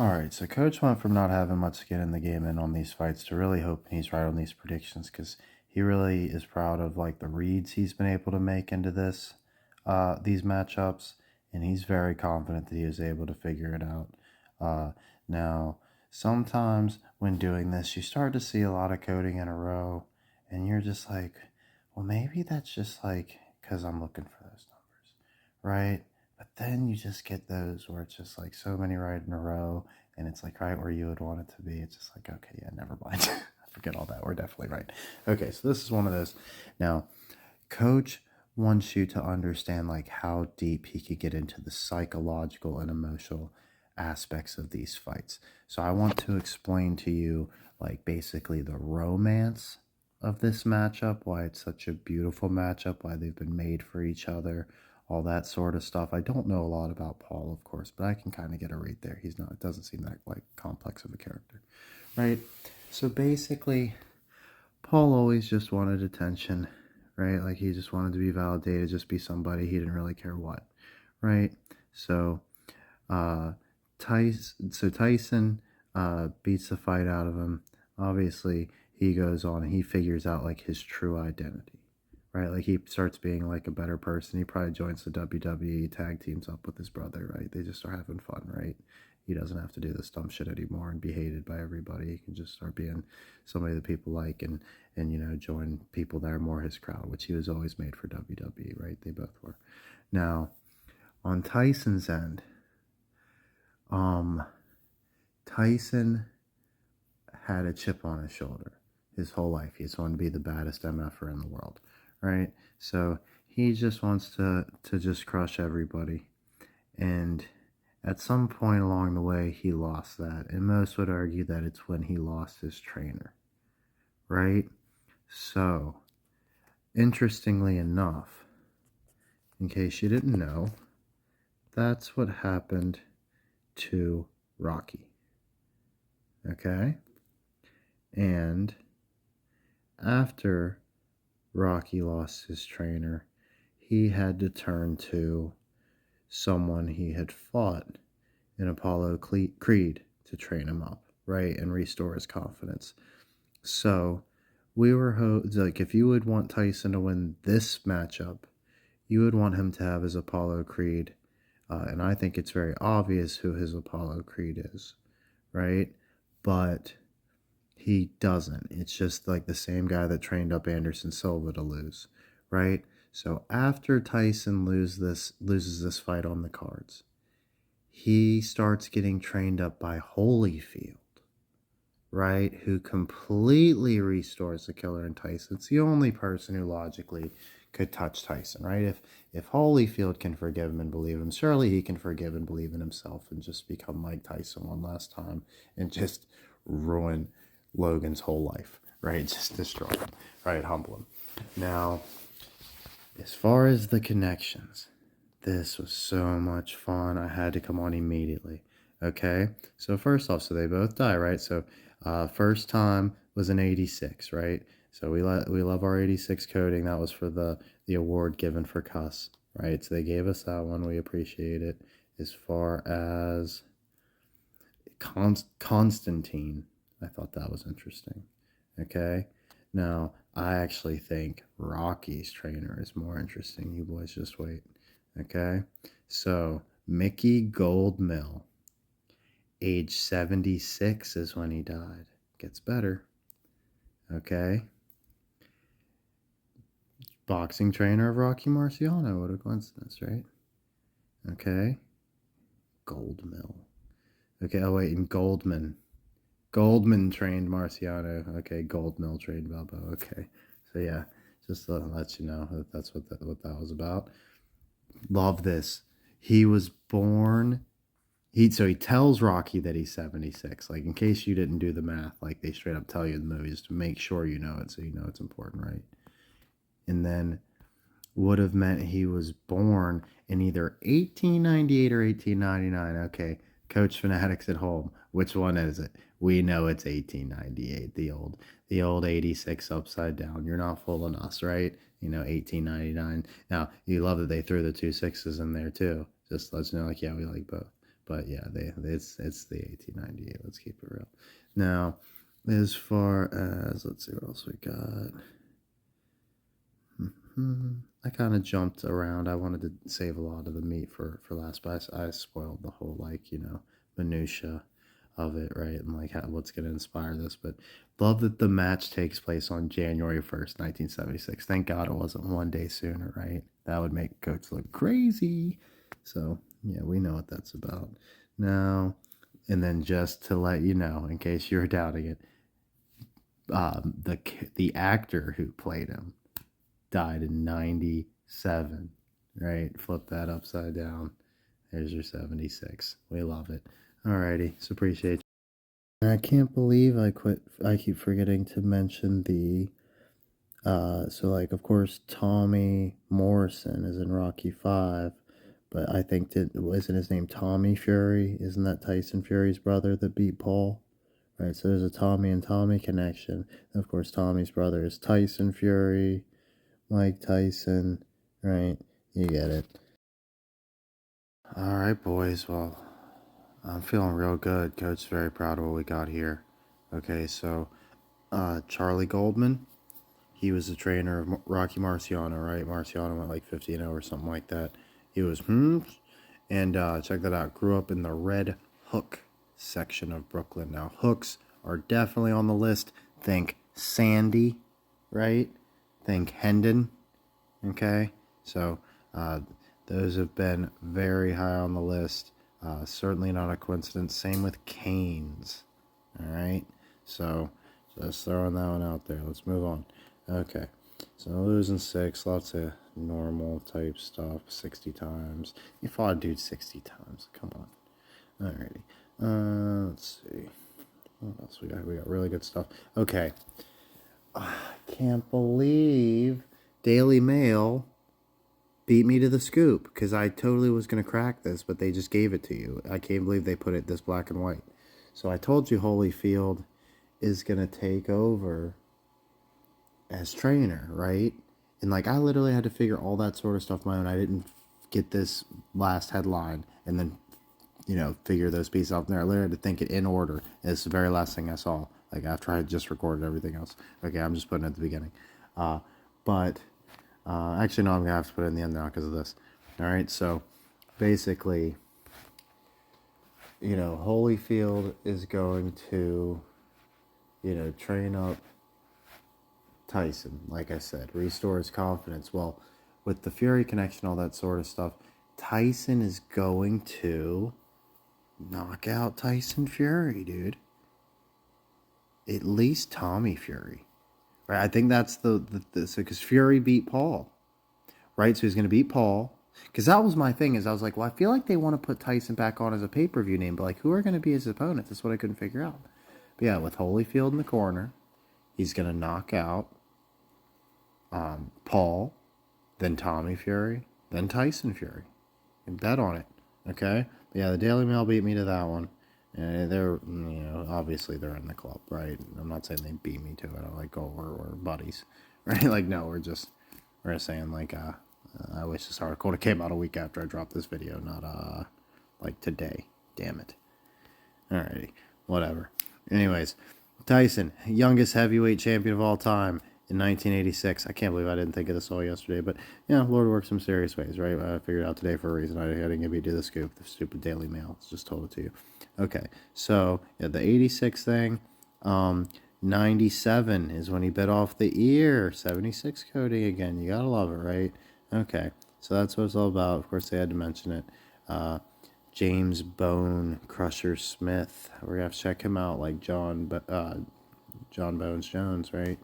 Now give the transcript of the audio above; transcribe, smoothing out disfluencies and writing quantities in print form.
Alright, so Coach went from not having much skin in the game and on these fights to really hoping he's right on these predictions because he really is proud of like the reads he's been able to make into these matchups, and he's very confident that he was able to figure it out. Now, sometimes when doing this, you start to see a lot of coding in a row, and you're just like, well, maybe that's just like because I'm looking for those numbers, right? But then you just get those where it's just like so many right in a row, and it's like right where you would want it to be. It's just like, okay, yeah, never mind. Forget all that. We're definitely right. Okay, so this is one of those. Now, Coach wants you to understand like how deep he could get into the psychological and emotional aspects of these fights. So I want to explain to you like basically the romance of this matchup, why it's such a beautiful matchup, why they've been made for each other, all that sort of stuff. I don't know a lot about Paul, of course, but I can kind of get a read there. He's not, it doesn't seem that like complex of a character, right? So basically, Paul always just wanted attention, right? Like he just wanted to be validated, just be somebody. He didn't really care what, right? So, uh, Tyson beats the fight out of him. Obviously, he goes on and he figures out like his true identity, right? Like he starts being like a better person. He probably joins the WWE, tag teams up with his brother, right? They just start having fun, right? He doesn't have to do this dumb shit anymore and be hated by everybody. He can just start being somebody that people like and join people that are more his crowd, which he was always made for WWE, right? They both were. Now, on Tyson's end, um, Tyson had a chip on his shoulder his whole life. He just wanted to be the baddest MFer in the world, right? So he just wants to just crush everybody. And at some point along the way, he lost that. And most would argue that it's when he lost his trainer, right? So, interestingly enough, in case you didn't know, that's what happened to Rocky. Okay? And after Rocky lost his trainer, he had to turn to someone he had fought in Apollo Creed to train him up, right? And restore his confidence. So we were like, if you would want Tyson to win this matchup, you would want him to have his Apollo Creed. And I think it's very obvious who his Apollo Creed is, right? But he doesn't. It's just like the same guy that trained up Anderson Silva to lose, right? So after Tyson loses this fight on the cards, he starts getting trained up by Holyfield, right? Who completely restores the killer in Tyson. It's the only person who logically could touch Tyson, right? If Holyfield can forgive him and believe him, surely he can forgive and believe in himself and just become Mike Tyson one last time and just ruin Logan's whole life, right? Just destroy him, right? Humble him. Now, as far as the connections, this was so much fun. I had to come on immediately. Okay, so first off, so they both die, right? So first time was an 86, right? So we love our 86 coding. That was for the award given for cuss, right? So they gave us that one. We appreciate it. As far as Constantine, I thought that was interesting. Okay, now I actually think Rocky's trainer is more interesting. You boys just wait. Okay, so Mickey Goldmill, age 76 is when he died. Gets better. Okay, boxing trainer of Rocky Marciano. What a coincidence, right? Okay, Goldmill. Okay, oh wait, and Goldman. Goldman trained Marciano. Okay, Goldmill trained Balboa. Okay, so yeah, just to let you know that that's what that was about. Love this. He was born. He tells Rocky that he's 76. Like in case you didn't do the math, like they straight up tell you in the movies to make sure you know it, so you know it's important, right? And then would have meant he was born in either 1898 or 1899. Okay, Coach Fanatics at home. Which one is it? We know it's 1898, the old 86 upside down. You're not fooling us, right? 1899. Now, you love that they threw the two sixes in there too. Just let you know, like, yeah, we like both. But yeah, it's the 1898. Let's keep it real. Now, as far as, let's see what else we got. I kind of jumped around. I wanted to save a lot of the meat for last, but I spoiled the whole, like, minutia of it, right? And like what's going to inspire this. But love that the match takes place on January 1st, 1976. Thank God it wasn't one day sooner, right? That would make Coach look crazy. So yeah, we know what that's about now. And then just to let you know, in case you're doubting it, the actor who played him died in 97, right? Flip that upside down. There's your 76. We love it. Alrighty, so appreciate you. I can't believe I keep forgetting to mention so like, of course, Tommy Morrison is in Rocky 5, but I think wasn't his name Tommy Fury? Isn't that Tyson Fury's brother that beat Paul? Right, so there's a Tommy and Tommy connection. And of course, Tommy's brother is Tyson Fury, Mike Tyson, right? You get it. All right, boys. Well, I'm feeling real good. Coach's very proud of what we got here. Okay, so Charley Goldman, he was the trainer of Rocky Marciano, right? Marciano went like 50-0 or something like that. He was, and check that out. Grew up in the Red Hook section of Brooklyn. Now, hooks are definitely on the list. Think Sandy, right? Think Hendon. Okay, so those have been very high on the list. Certainly not a coincidence. Same with Canes. All right, so just throwing that one out there. Let's move on. Okay, so losing 6, lots of normal type stuff. 60 times. You fought a dude 60 times. Come on. Alrighty. Let's see. What else we got? We got really good stuff. Okay. I can't believe Daily Mail beat me to the scoop, because I totally was going to crack this, but they just gave it to you. I can't believe they put it this black and white. So I told you Holyfield is going to take over as trainer, right? And like, I literally had to figure all that sort of stuff on my own. I didn't get this last headline and then, figure those pieces out there. I literally had to think it in order. And it's the very last thing I saw, like after I had just recorded everything else. Okay, I'm just putting it at the beginning. But actually, no, I'm going to have to put it in the end now because of this. All right, so basically, Holyfield is going to, train up Tyson, like I said, restore his confidence. Well, with the Fury connection, all that sort of stuff, Tyson is going to knock out Tyson Fury, dude. At least Tommy Fury. Right? I think that's because Fury beat Paul. Right? So he's going to beat Paul. Because that was my thing, is I was like, well, I feel like they want to put Tyson back on as a pay-per-view name, but like, who are going to be his opponents? That's what I couldn't figure out. But yeah, with Holyfield in the corner, he's going to knock out Paul, then Tommy Fury, then Tyson Fury. And bet on it, okay? But yeah, the Daily Mail beat me to that one. And they're, obviously they're in the club, right? I'm not saying they beat me to it. I'm like, oh, we're buddies, right? Like, no, we're just saying, like, I wish this article came out a week after I dropped this video, not, like, today. Damn it. Alrighty, whatever. Anyways, Tyson, youngest heavyweight champion of all time in 1986. I can't believe I didn't think of this all yesterday, but Lord works some serious ways, right? I figured it out today for a reason. I didn't give you the scoop. The stupid Daily Mail just told it to you. Okay, so the 86 thing, 97 is when he bit off the ear. 76 Cody again. You gotta love it, right? Okay, so that's what it's all about. Of course, they had to mention it. James Bone Crusher Smith. We're gonna have to check him out, like John Bones Jones, right?